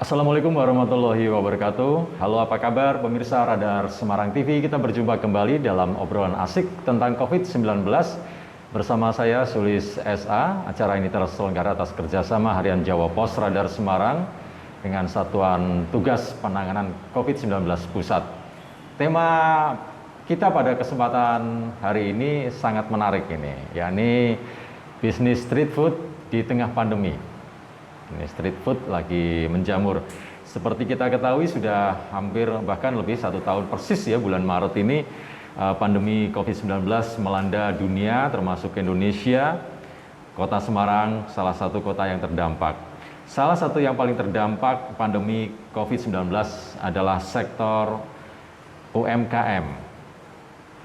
Assalamualaikum warahmatullahi wabarakatuh. Halo, apa kabar pemirsa Radar Semarang TV? Kita berjumpa kembali dalam obrolan asik tentang COVID-19 bersama saya Sulis SA. Acara ini terselenggara atas kerjasama Harian Jawa Pos Radar Semarang dengan Satuan Tugas Penanganan COVID-19 Pusat. Tema kita pada kesempatan hari ini sangat menarik ini, yakni bisnis street food di tengah pandemi. Ini street food lagi menjamur. Seperti kita ketahui sudah hampir bahkan lebih 1 tahun persis ya, bulan Maret ini pandemi COVID-19 melanda dunia termasuk Indonesia. Kota Semarang salah satu kota yang terdampak. Salah satu yang paling terdampak pandemi COVID-19 adalah sektor UMKM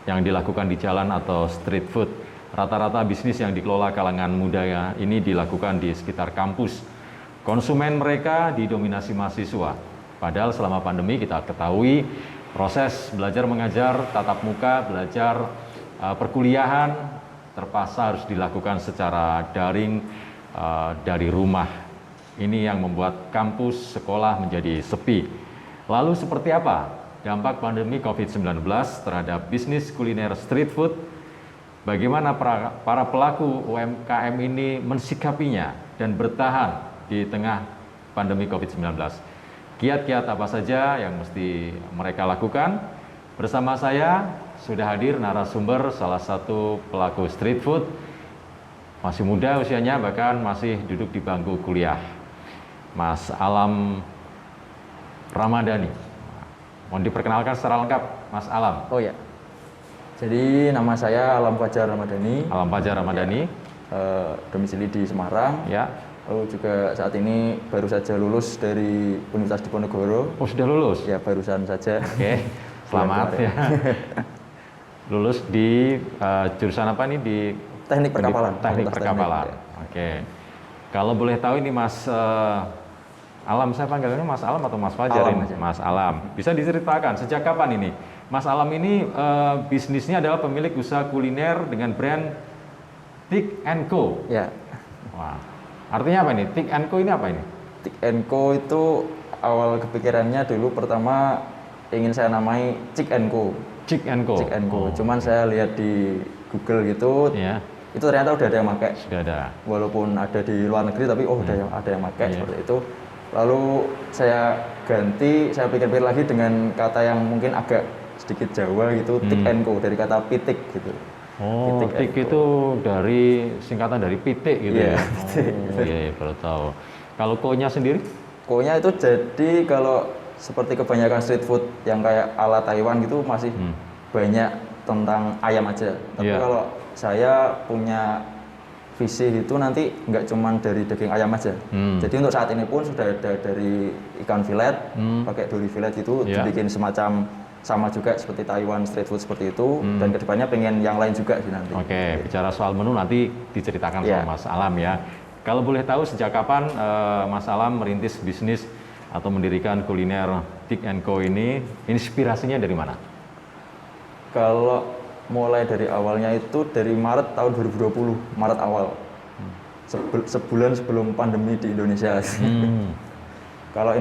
yang dilakukan di jalan atau street food. Rata-rata bisnis yang dikelola kalangan muda ini dilakukan di sekitar kampus. Konsumen mereka didominasi mahasiswa. Padahal selama pandemi kita ketahui proses belajar mengajar, tatap muka, belajar perkuliahan terpaksa harus dilakukan secara daring dari rumah. Ini yang membuat kampus sekolah menjadi sepi. Lalu seperti apa dampak pandemi COVID-19 terhadap bisnis kuliner street food? Bagaimana para pelaku UMKM ini mensikapinya dan bertahan di tengah pandemi COVID-19. Kiat-kiat apa saja yang mesti mereka lakukan? Bersama saya sudah hadir narasumber salah satu pelaku street food. Masih muda usianya, bahkan masih duduk di bangku kuliah. Mas Alam Ramadhani. Mohon diperkenalkan secara lengkap, Mas Alam. Oh ya, jadi nama saya Alam Fajar Ramadhani. Alam Fajar Ramadhani. Domisili di Semarang. Ya. Lalu juga saat ini baru saja lulus dari Universitas Diponegoro. Oh, sudah lulus? Ya, barusan saja. Oke, selamat ya. Lulus di jurusan apa nih? Di Teknik Perkapalan. Teknik Perkapalan. Ya. Oke. Kalau boleh tahu ini Mas Alam, saya panggilnya Mas Alam atau Mas Fajar ini? Mas Alam. Bisa diceritakan sejak kapan ini? Mas Alam ini bisnisnya adalah pemilik usaha kuliner dengan brand Tik & Co. Ya. Wah. Artinya apa ini? Tik & Co ini apa ini? Tik & Co itu awal kepikirannya dulu pertama ingin saya namai Cik & Co. Cik & Co. Cik & Co. Oh. Cuman saya lihat di Google gitu, ya. Itu ternyata udah ada yang pakai. Sudah ada. Walaupun ada di luar negeri, tapi ada yang pakai seperti itu. Lalu saya ganti, saya pikir-pikir lagi dengan kata yang mungkin agak sedikit Jawa gitu, Tik & Co, dari kata pitik gitu. Oh, tik itu dari singkatan dari pitik gitu ya? Oh, iya, baru tahu. Kalau ko-nya sendiri? Ko-nya itu jadi kalau seperti kebanyakan street food yang kayak ala Taiwan gitu masih banyak tentang ayam aja. Tapi kalau saya punya visi itu nanti nggak cuma dari daging ayam aja. Jadi untuk saat ini pun sudah ada dari ikan filet, pakai duri filet gitu, dibikin semacam sama juga seperti Taiwan street food seperti itu, dan kedepannya pengen yang lain juga sih nanti. Oke, bicara soal menu nanti diceritakan sama Mas Alam ya. Kalau boleh tahu sejak kapan Mas Alam merintis bisnis atau mendirikan kuliner Tik & Co ini, inspirasinya dari mana? Kalau mulai dari awalnya itu dari Maret tahun 2020, Maret awal. Sebulan sebelum pandemi di Indonesia. Kalau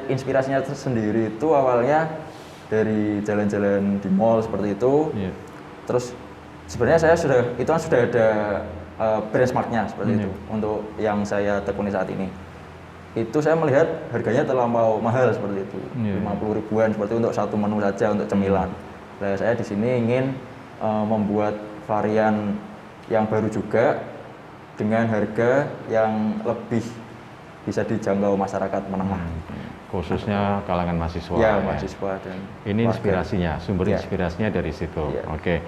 inspirasinya sendiri itu awalnya dari jalan-jalan di mall seperti itu. Terus sebenarnya saya sudah ada benchmarknya seperti itu untuk yang saya tekuni saat ini. Itu saya melihat harganya terlampau mahal seperti itu, 50 ribuan seperti itu untuk satu menu saja untuk cemilan. Nah, saya di sini ingin membuat varian yang baru juga dengan harga yang lebih bisa dijangkau masyarakat menengah. Khususnya kalangan mahasiswa. Ya, mahasiswa dan ini inspirasinya, sumber inspirasinya dari situ. Oke.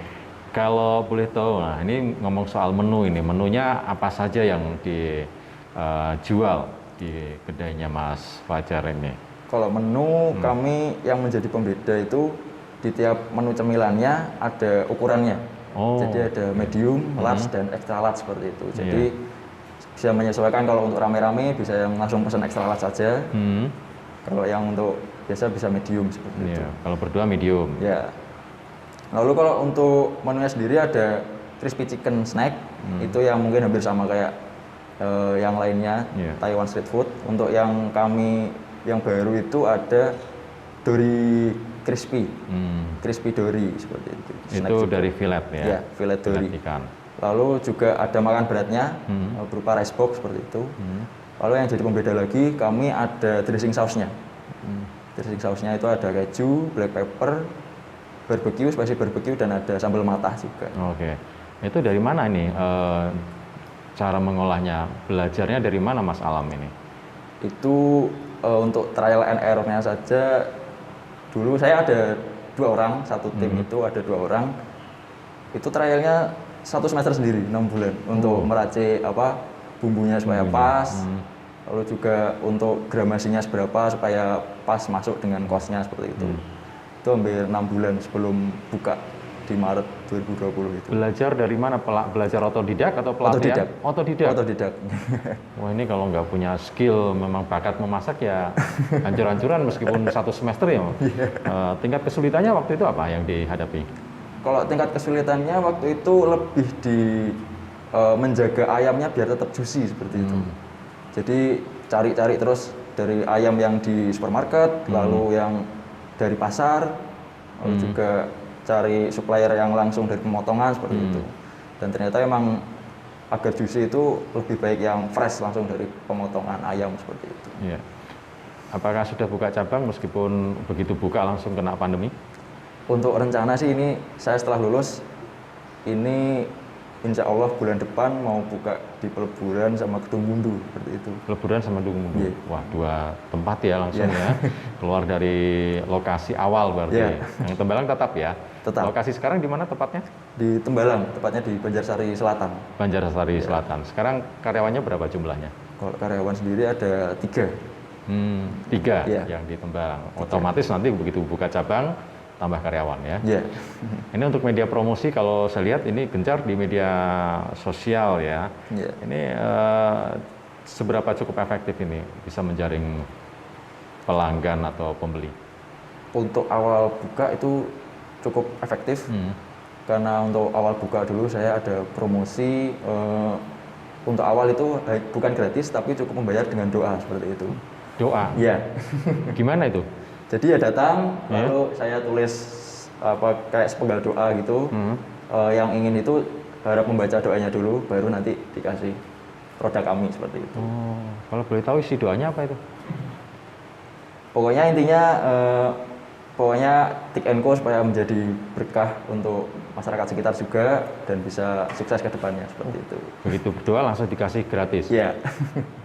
Kalau boleh tahu, nah ini ngomong soal menu ini, menunya apa saja yang dijual di kedainya Mas Fajar ini? Kalau menu kami yang menjadi pembeda itu di tiap menu cemilannya ada ukurannya. Jadi ada medium, large, dan extra large seperti itu. Jadi bisa menyesuaikan, kalau untuk rame-rame bisa yang langsung pesan extra large saja. Kalau yang untuk biasa bisa medium seperti itu. Kalau berdua medium. Ya. Lalu kalau untuk menunya sendiri ada crispy chicken snack, itu yang mungkin hampir sama kayak yang lainnya, Taiwan street food. Untuk yang kami yang baru itu ada Dory crispy, crispy dory seperti itu. Itu dari fillet ya? Ya, fillet dory. Ikan. Lalu juga ada makan beratnya berupa rice box seperti itu. Lalu yang jadi pembeda lagi, kami ada dressing sausnya. Dressing sausnya itu ada keju, black pepper, barbecue, spicy barbecue, dan ada sambal matah juga. Oke. Itu dari mana ini cara mengolahnya? Belajarnya dari mana Mas Alam ini? Itu untuk trial and error-nya saja, dulu saya ada 2 orang, satu tim itu ada 2 orang. Itu trialnya 1 semester sendiri, 6 bulan untuk meracik bumbunya supaya pas. Lalu juga untuk gramasinya seberapa supaya pas masuk dengan kosnya seperti itu. Itu hampir 6 bulan sebelum buka di Maret 2020 itu. Belajar dari mana? Belajar otodidak atau pelatihan? Otodidak. Otodidak. Wah, ini kalau nggak punya skill, memang bakat memasak ya hancur-hancuran meskipun 1 semester ya. Tingkat kesulitannya waktu itu apa yang dihadapi? Kalau tingkat kesulitannya waktu itu lebih di menjaga ayamnya biar tetap juicy seperti itu. Jadi cari-cari terus dari ayam yang di supermarket, lalu yang dari pasar, lalu juga cari supplier yang langsung dari pemotongan seperti itu. Dan ternyata emang agar juicy itu lebih baik yang fresh langsung dari pemotongan ayam seperti itu. Iya. Apakah sudah buka cabang meskipun begitu buka langsung kena pandemi? Untuk rencana sih ini saya setelah lulus ini insya Allah bulan depan mau buka di Peleburan sama Kedung Mundu seperti itu. Peleburan sama Kedung Mundu. Yeah. Wah, 2 tempat ya langsung ya. Keluar dari lokasi awal berarti. Yang Tembalang tetap ya. Tetap. Lokasi sekarang di mana tepatnya? Di Tembalang, tepatnya di Banjarsari Selatan. Banjarsari Selatan. Sekarang karyawannya berapa jumlahnya? Kalau karyawan sendiri ada 3. 3 yang di Tembalang. Otomatis nanti begitu buka cabang tambah karyawan ya. Iya. Ini untuk media promosi, kalau saya lihat ini gencar di media sosial ya. Iya. Ini seberapa cukup efektif ini bisa menjaring pelanggan atau pembeli? Untuk awal buka itu cukup efektif. Karena untuk awal buka dulu saya ada promosi. Untuk awal itu bukan gratis tapi cukup membayar dengan doa seperti itu. Doa? Iya. Gimana itu? Jadi ya datang, lalu saya tulis kayak sepenggal doa gitu. Yang ingin itu harap membaca doanya dulu, baru nanti dikasih produk kami seperti itu. Oh, kalau boleh tahu isi doanya apa itu? Pokoknya intinya, tick and go supaya menjadi berkah untuk masyarakat sekitar juga dan bisa sukses ke depannya seperti itu. Begitu berdoa langsung dikasih gratis? Iya.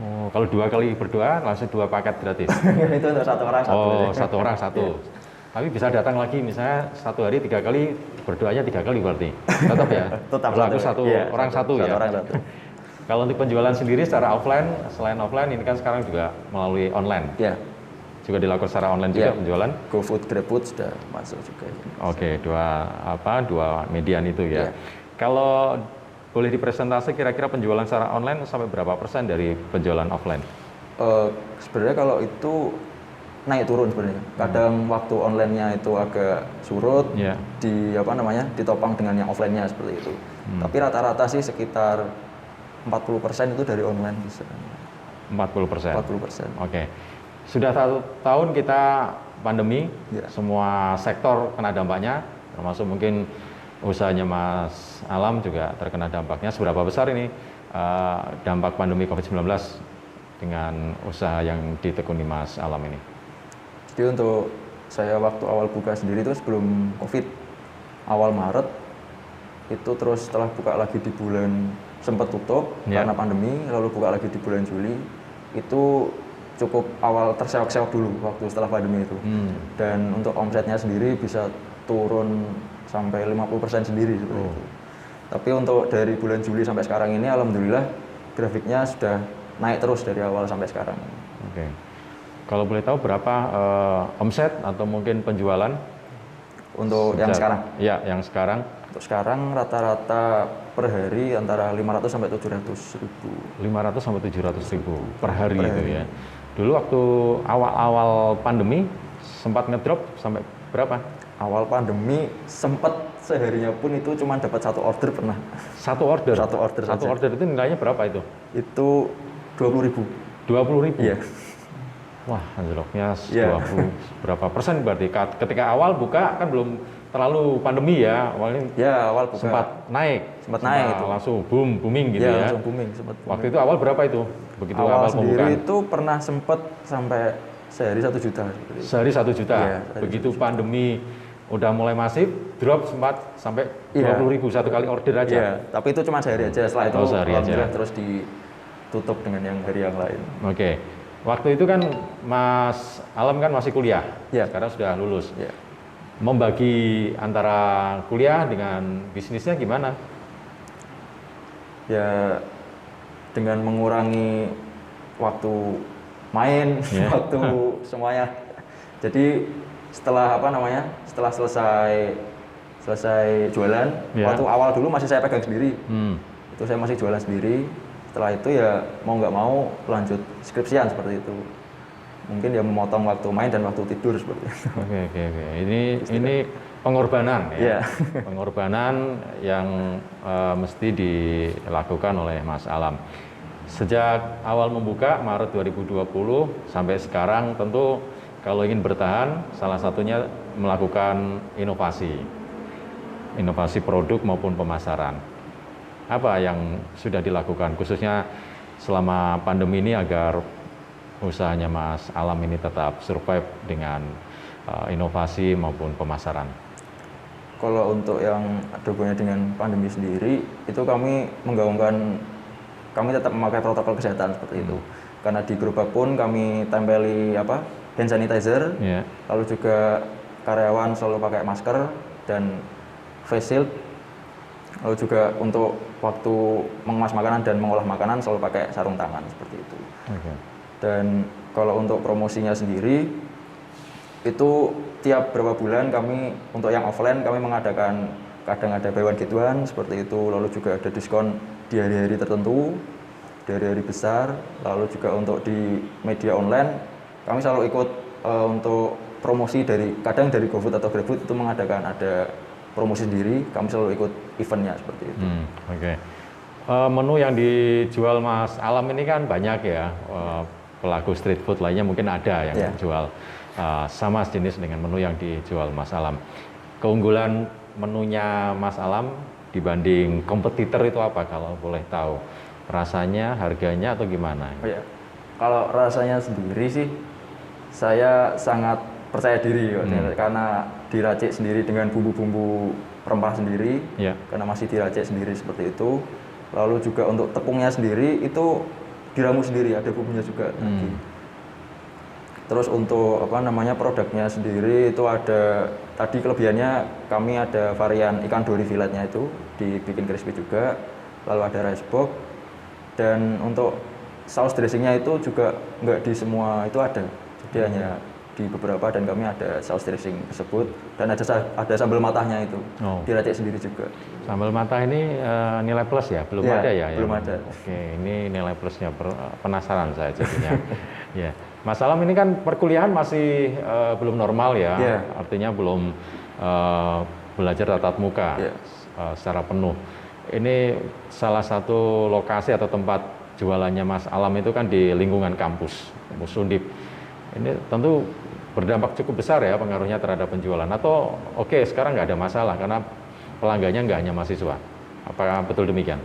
Oh, kalau 2 kali berdoa langsung 2 paket gratis? Itu untuk 1 orang 1. Oh, 1 orang 1. Tapi bisa datang lagi misalnya 1 hari 3 kali, berdoanya 3 kali berarti? Tetap ya? Tetap. Berlaku 1 orang 1 ya? 1 orang 1. Kalau untuk penjualan sendiri secara offline, selain offline ini kan sekarang juga melalui online? Iya. Juga dilakukan secara online juga penjualan? GoFood, GrabFood sudah masuk juga. Oke, 2 median itu ya. Iya. Kalau boleh dipresentasi kira-kira penjualan secara online sampai berapa persen dari penjualan offline? Sebenarnya kalau itu naik turun sebenarnya. Kadang waktu online-nya itu agak surut, ditopang dengan yang offline-nya seperti itu. Tapi rata-rata sih sekitar 40% itu dari online bisa. 40%? 40%. Oke. Sudah 1 tahun kita pandemi, semua sektor kena dampaknya, termasuk mungkin usahanya Mas Alam juga terkena dampaknya. Seberapa besar ini dampak pandemi COVID-19 dengan usaha yang ditekuni Mas Alam ini? Jadi untuk saya waktu awal buka sendiri itu sebelum COVID, awal Maret, itu terus setelah buka lagi di bulan sempat tutup karena pandemi, lalu buka lagi di bulan Juli, itu cukup awal terseok-seok dulu waktu setelah pandemi itu. Dan untuk omsetnya sendiri bisa turun sampai 50% sendiri seperti itu. Tapi untuk dari bulan Juli sampai sekarang ini alhamdulillah grafiknya sudah naik terus dari awal sampai sekarang. Oke. Kalau boleh tahu berapa omset atau mungkin penjualan untuk yang sekarang? Iya, yang sekarang. Untuk sekarang rata-rata per hari antara 500 sampai 700 ribu. 500 sampai 700 ribu per hari itu ya. Dulu waktu awal-awal pandemi sempat ngedrop sampai berapa? Awal pandemi sempat seharinya pun itu cuma dapat 1 order pernah. 1 order? 1 order saja. 1 order itu nilainya berapa itu? Itu 20.000. 20.000? Iya. Wah, anjloknya Iya. 20 berapa persen berarti ketika awal buka kan belum terlalu pandemi ya, awalnya Ya, awal buka. sempat naik, Sempat naik itu. langsung booming gitu ya. Langsung booming. Sempat Waktu itu awal berapa itu? Begitu awal awal sendiri pembukaan? itu pernah sempat sampai sehari 1 juta. Seperti itu. Sehari 1 juta. Iya, sehari Begitu 1 juta. pandemi udah mulai masif, drop sempat sampai Iya. 20.000 satu kali order aja. Iya, tapi itu cuma sehari aja. Setelah itu Oh, sehari aja. alhamdulillah terus ditutup dengan yang hari yang lain. Oke. Waktu itu kan Mas Alam kan masih kuliah. Iya. Sekarang sudah lulus. Ya. Membagi antara kuliah dengan bisnisnya gimana? Ya dengan mengurangi waktu main, Iya. waktu semuanya. Jadi setelah setelah selesai jualan, Iya. waktu awal dulu masih saya pegang sendiri. Hmm. Itu saya masih jualan sendiri. Setelah itu ya mau nggak mau lanjut skripsian seperti itu. Mungkin ya memotong waktu main dan waktu tidur seperti itu. Oke. Ini pengorbanan ya. Iya. Pengorbanan yang mesti dilakukan oleh Mas Alam. Sejak awal membuka Maret 2020 sampai sekarang tentu kalau ingin bertahan salah satunya melakukan inovasi produk maupun pemasaran. Apa yang sudah dilakukan khususnya selama pandemi ini agar usahanya Mas Alam ini tetap survive dengan inovasi maupun pemasaran? Kalau untuk yang ada hubungannya dengan pandemi sendiri, itu kami tetap memakai protokol kesehatan seperti itu. Karena di gerobak pun kami tempeli hand sanitizer, Yeah. lalu juga karyawan selalu pakai masker dan face shield. Lalu juga untuk waktu mengemas makanan dan mengolah makanan selalu pakai sarung tangan seperti itu. Okay. Dan kalau untuk promosinya sendiri, itu tiap berapa bulan kami untuk yang offline kami mengadakan kadang ada buy one get one seperti itu, lalu juga ada diskon di hari-hari tertentu, di hari-hari besar, lalu juga untuk di media online kami selalu ikut untuk promosi kadang dari GoFood atau GrabFood itu mengadakan ada promosi sendiri, kami selalu ikut eventnya seperti itu. Oke. Menu yang dijual Mas Alam ini kan banyak ya, pelaku street food lainnya mungkin ada yang Yeah. jual sama jenis dengan menu yang dijual Mas Alam. Keunggulan menunya Mas Alam dibanding kompetitor itu apa kalau boleh tahu? Rasanya, harganya atau gimana? Oh ya, kalau rasanya sendiri sih saya sangat percaya diri karena diracik sendiri dengan bumbu-bumbu rempah sendiri, Ya. karena masih diracik sendiri seperti itu. Lalu juga untuk tepungnya sendiri itu diramu sendiri, ada bumbunya juga. Terus untuk produknya sendiri itu ada tadi kelebihannya kami ada varian ikan dori filletnya itu dibikin crispy juga, lalu ada rice box dan untuk saus dressingnya itu juga nggak di semua itu ada, jadi hanya di beberapa dan kami ada saus dressing tersebut dan ada sambal matahnya itu diracik sendiri juga. Sambal matah ini nilai plus ya? Belum Ya, ada ya? belum ada. Oke, ini nilai plusnya, penasaran saya jadinya. Ya, Mas Alam ini kan perkuliahan masih belum normal ya, Ya. artinya belum belajar tatap muka Ya. secara penuh. Ini salah satu lokasi atau tempat jualannya Mas Alam itu kan di lingkungan kampus Undip. Ini tentu berdampak cukup besar ya pengaruhnya terhadap penjualan. Atau oke, sekarang nggak ada masalah karena pelanggannya nggak hanya mahasiswa. Apakah betul demikian?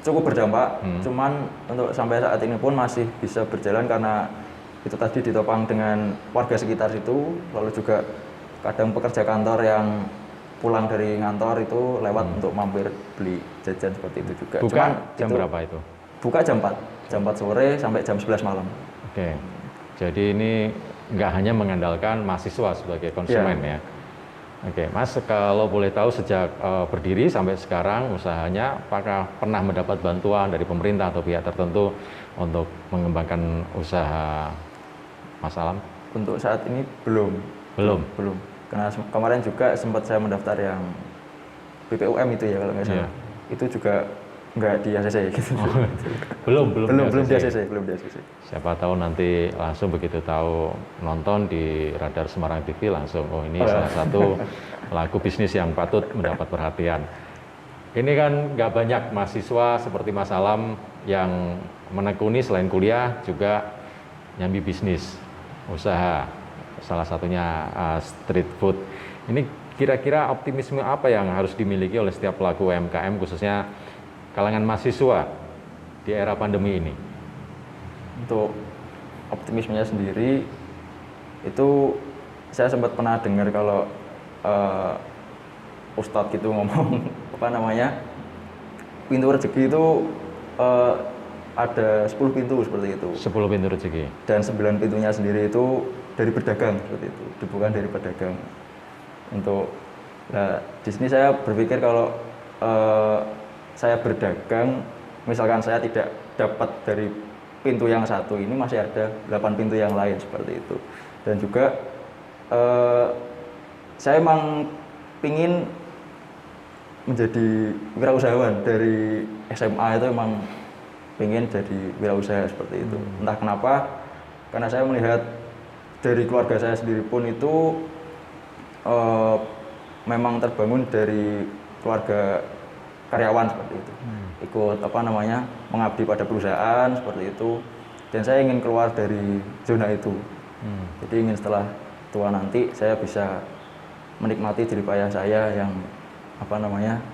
Cukup berdampak, cuman untuk sampai saat ini pun masih bisa berjalan karena itu tadi ditopang dengan warga sekitar situ, lalu juga kadang pekerja kantor yang pulang dari kantor itu lewat untuk mampir beli jajan seperti itu juga. Buka Cuman jam berapa itu? Buka jam 4 sore sampai jam 11 malam. Oke, jadi ini nggak hanya mengandalkan mahasiswa sebagai konsumen ya. Oke, Mas, kalau boleh tahu sejak berdiri sampai sekarang usahanya, apakah pernah mendapat bantuan dari pemerintah atau pihak tertentu untuk mengembangkan usaha Mas Alam? Untuk saat ini belum. Karena kemarin juga sempat saya mendaftar yang BPUM itu ya kalau nggak salah. Itu juga nggak di ACC gitu. Belum di ACC. Siapa tahu nanti langsung begitu tahu nonton di Radar Semarang TV langsung, oh ini salah satu pelaku bisnis yang patut mendapat perhatian. Ini kan nggak banyak mahasiswa seperti Mas Alam yang menekuni selain kuliah juga nyambi bisnis, usaha, salah satunya street food. Ini kira-kira optimisme apa yang harus dimiliki oleh setiap pelaku UMKM, khususnya kalangan mahasiswa di era pandemi ini? Untuk optimismenya sendiri, itu saya sempat pernah dengar kalau Ustadz gitu ngomong apa namanya, pintu rezeki itu ada 10 pintu seperti itu. 10 pintu rezeki. Dan 9 pintunya sendiri itu dari berdagang seperti itu, bukan dari pedagang. Di sini saya berpikir kalau saya berdagang, misalkan saya tidak dapat dari pintu yang satu ini, masih ada 8 pintu yang lain seperti itu. Dan juga saya emang pingin menjadi wirausahawan dari SMA, itu emang pengen jadi wirausaha seperti itu. Entah kenapa, karena saya melihat dari keluarga saya sendiri pun itu memang terbangun dari keluarga karyawan seperti itu. Ikut mengabdi pada perusahaan seperti itu. Dan saya ingin keluar dari zona itu. Jadi ingin setelah tua nanti saya bisa menikmati jerih payah saya yang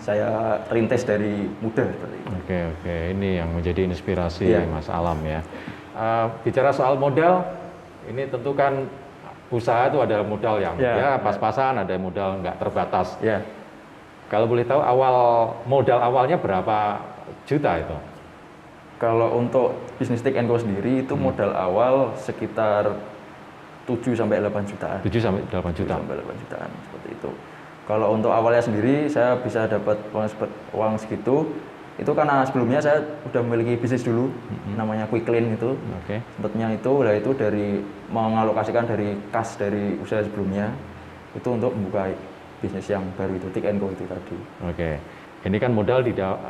saya rintis dari muda seperti itu. Oke, ini yang menjadi inspirasi Mas Alam ya. Bicara soal modal, ini tentu kan usaha itu adalah modal yang pas-pasan, ada modal nggak terbatas. Kalau boleh tahu modal awalnya berapa juta itu? Kalau untuk bisnis Take & Go sendiri itu modal awal sekitar 7 sampai 8 jutaan. 7 sampai 8 juta. 7 sampai 8 jutaan seperti itu. Kalau untuk awalnya sendiri saya bisa dapat uang segitu itu karena sebelumnya saya sudah memiliki bisnis dulu, namanya Quick Clean itu. Sempatnya itu dari mengalokasikan dari kas dari usaha sebelumnya itu untuk membuka bisnis yang baru itu, Take & Go itu tadi. Ini kan modal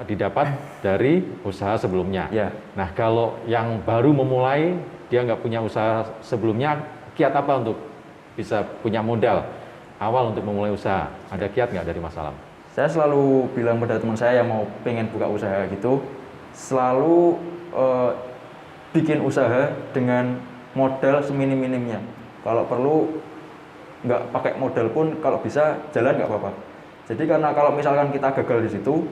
didapat dari usaha sebelumnya. Nah, kalau yang baru memulai, dia nggak punya usaha sebelumnya, kiat apa untuk bisa punya modal awal untuk memulai usaha? Ada kiat nggak dari Mas Alam? Saya selalu bilang pada teman saya yang mau pengen buka usaha gitu, selalu bikin usaha dengan modal seminim-minimnya. Kalau perlu nggak pakai modal pun, kalau bisa jalan nggak apa-apa. Jadi karena kalau misalkan kita gagal di situ,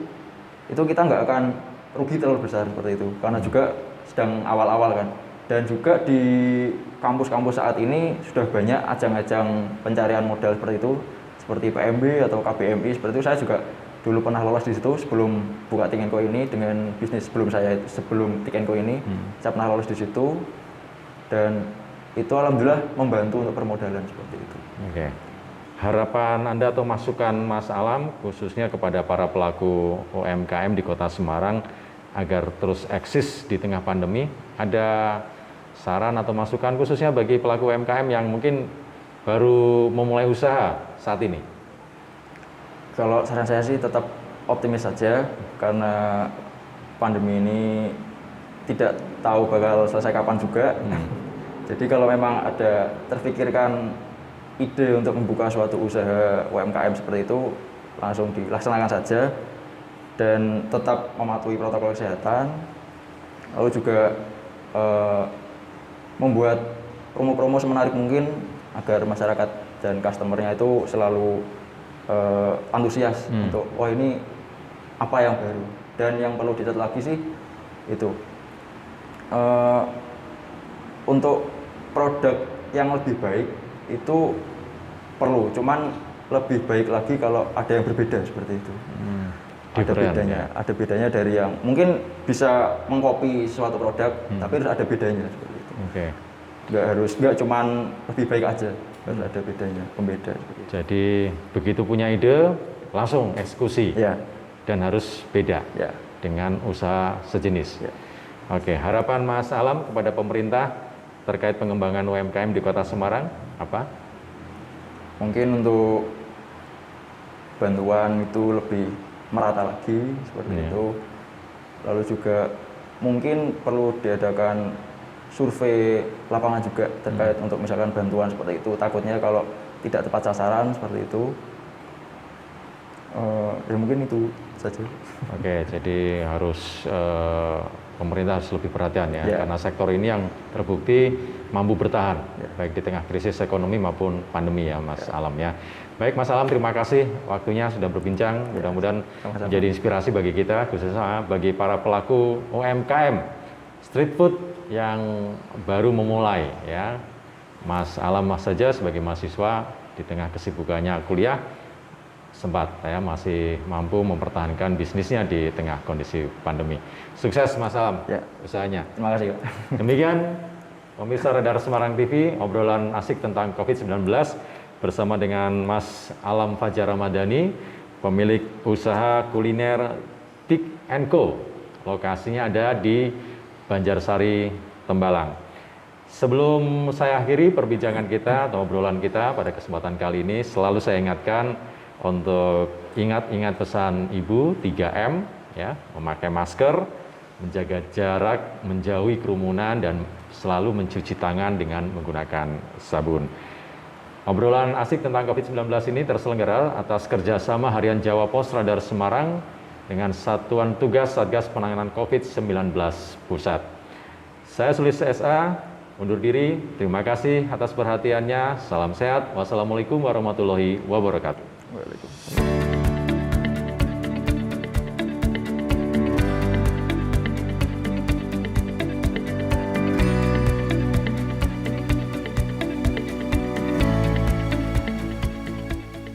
itu kita nggak akan rugi terlalu besar seperti itu. Karena juga sedang awal-awal kan. Dan juga di kampus-kampus saat ini sudah banyak ajang-ajang pencarian modal seperti itu, seperti PMB atau KBMI seperti itu. Saya juga dulu pernah lolos di situ sebelum buka Take & Go ini, dengan bisnis sebelum Take & Go ini, saya pernah lolos di situ. Dan itu alhamdulillah membantu untuk permodalan seperti itu. Harapan Anda atau masukan Mas Alam khususnya kepada para pelaku UMKM di Kota Semarang agar terus eksis di tengah pandemi, ada saran atau masukan khususnya bagi pelaku UMKM yang mungkin baru memulai usaha saat ini? Kalau saran saya sih tetap optimis saja, karena pandemi ini tidak tahu bakal selesai kapan juga. Jadi kalau memang ada terpikirkan ide untuk membuka suatu usaha UMKM seperti itu, langsung dilaksanakan saja dan tetap mematuhi protokol kesehatan. Lalu juga membuat promo-promo semenarik mungkin agar masyarakat dan customernya itu selalu antusias untuk ini apa yang baru. Dan yang perlu dicatat lagi sih itu untuk produk yang lebih baik itu perlu, cuman lebih baik lagi kalau ada yang berbeda seperti itu. Ada bedanya dari yang mungkin bisa mengcopy suatu produk, tapi harus ada bedanya seperti itu. Nggak cuman lebih baik aja, harus ada bedanya, pembeda seperti itu. Jadi begitu punya ide langsung eksekusi dan harus beda dengan usaha sejenis. Harapan Mas Alam kepada pemerintah terkait pengembangan UMKM di Kota Semarang apa? Mungkin untuk bantuan itu lebih merata lagi seperti itu. Lalu juga mungkin perlu diadakan survei lapangan juga terkait untuk misalkan bantuan seperti itu. Takutnya kalau tidak tepat sasaran seperti itu. Ya mungkin itu saja. Jadi harus pemerintah harus lebih perhatian ya, karena sektor ini yang terbukti mampu bertahan, Ya. baik di tengah krisis ekonomi maupun pandemi ya Mas Alam ya. Baik Mas Alam, terima kasih waktunya sudah berbincang. Mudah-mudahan sama-sama. menjadi inspirasi bagi kita, khususnya bagi para pelaku UMKM street food yang baru memulai ya. Mas Alam saja sebagai mahasiswa di tengah kesibukannya kuliah sempat ya masih mampu mempertahankan bisnisnya di tengah kondisi pandemi. Sukses Mas Alam Ya. usahanya. Terima kasih, Pak. Demikian pemirsa Radar Semarang TV, obrolan asik tentang COVID-19 bersama dengan Mas Alam Fajar Ramadhani, pemilik usaha kuliner Dik & Co. Lokasinya ada di Banjarsari, Tembalang. Sebelum saya akhiri perbincangan kita atau obrolan kita pada kesempatan kali ini, selalu saya ingatkan untuk ingat pesan Ibu 3M ya, memakai masker, menjaga jarak, menjauhi kerumunan dan selalu mencuci tangan dengan menggunakan sabun. Obrolan asik tentang COVID-19 ini terselenggara atas kerjasama Harian Jawa Pos Radar Semarang dengan Satuan Tugas Satgas Penanganan COVID-19 Pusat. Saya Sulis SA, undur diri. Terima kasih atas perhatiannya. Salam sehat. Wassalamualaikum warahmatullahi wabarakatuh. Waalaikumsalam.